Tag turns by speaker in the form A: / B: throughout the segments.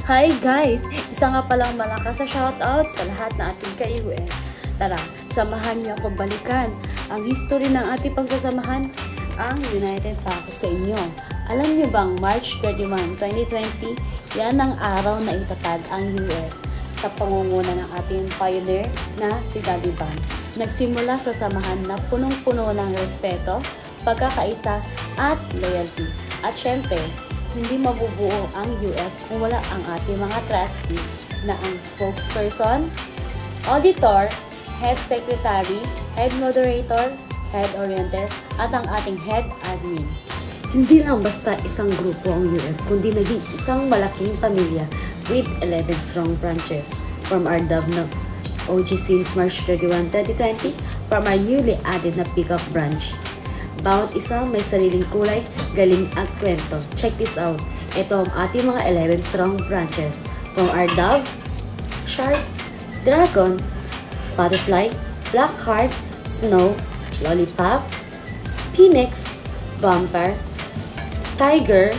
A: Hi guys! Isa nga palang malakas sa shoutout sa lahat na ating ka-UF. Tara, samahan niyo akong balikan ang history ng ating pagsasamahan, ang United Focus sa inyo. Alam niyo bang March 31, 2020, yan ang araw na itatag ang UF sa pangunguna ng ating pioneer na si Daddy Bam. Nagsimula sa samahan na punong-puno ng respeto, pagkakaisa at loyalty. At syempre, hindi mabubuo ang UF kung wala ang ating mga trustee na ang spokesperson, auditor, head secretary, head moderator, head orienter, at ang ating head admin. Hindi lang basta isang grupo ang UF, kundi naging isang malaking pamilya with 11 strong branches from our dub na OG since March 31, 2020, from our newly added na pickup branch. Bawat isa may sariling kulay, galing at kwento. Check this out. Ito ang ating mga 11 strong branches. From our dove, shark, dragon, butterfly, black heart, snow, lollipop, phoenix, vampire, tiger,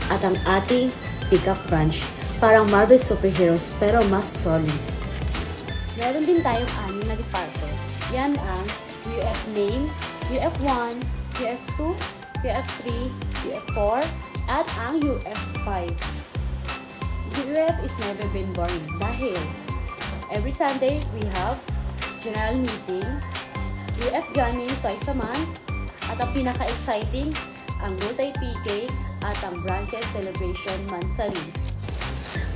A: at ang ating pickup branch. Parang Marvel superheroes pero mas solid. Meron din tayong 6 na department. Yan ang UF main, UF1, UF2, UF3, UF4, at ang UF5. UF is never been boring dahil every Sunday we have general meeting, UF jamming twice a month, at ang pinaka-exciting, ang multi-PK at ang branches celebration monthly.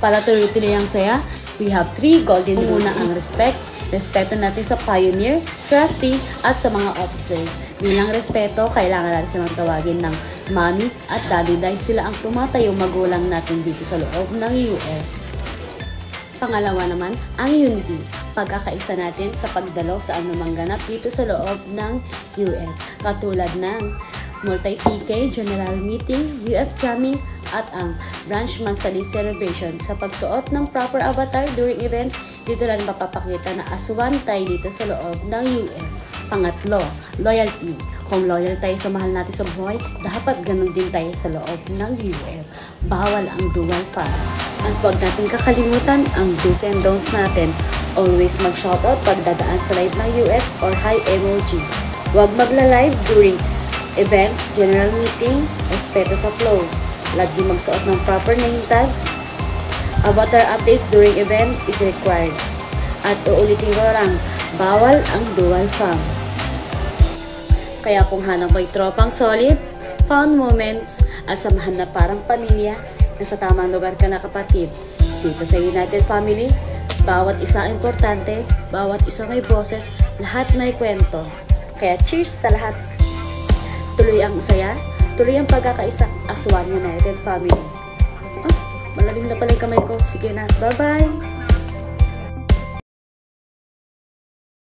A: Para tuloy-tuloy ang saya, we have 3 golden rules. Una ang respect. Respeto natin sa pioneer, trustee, at sa mga officers. Bilang respeto, kailangan natin silang tawagin ng mommy at daddy dahil sila ang tumatayong magulang natin dito sa loob ng UF. Pangalawa naman, ang unity. Pagkakaisa natin sa pagdalo sa anumang ganap dito sa loob ng UF. Katulad ng multi-PK, general meeting, UF jamming, at ang branch monthly celebration. Sa pagsuot ng proper avatar during events, dito lang mapapakita na aswan tayo dito sa loob ng UF. Pangatlo, loyalty. Kung loyal tayo sa mahal natin sa buhay, dapat ganun din tayo sa loob ng UF. Bawal ang dual fun. At huwag natin kakalimutan ang do's and don'ts natin. Always mag-shoutout pag dadaan sa live ng UF or hi emoji. Huwag magla-live during events, general meeting, respeto sa flow. Lagi magsuot ng proper name tags. Avatar updates during event is required. At uulitin ko lang, bawal ang dual fam. Kaya kung hanap mo'y tropang solid, fun moments, at samahan na parang pamilya, nasa tamang lugar ka na kapatid. Dito sa United Family, bawat isa importante, bawat isa may boses, lahat may kwento. Kaya cheers sa lahat! Tuloy ang saya, tuloy ang pagkakaisa, as one United Family. Malamig na pala yung kamay ko. Sige na, bye-bye!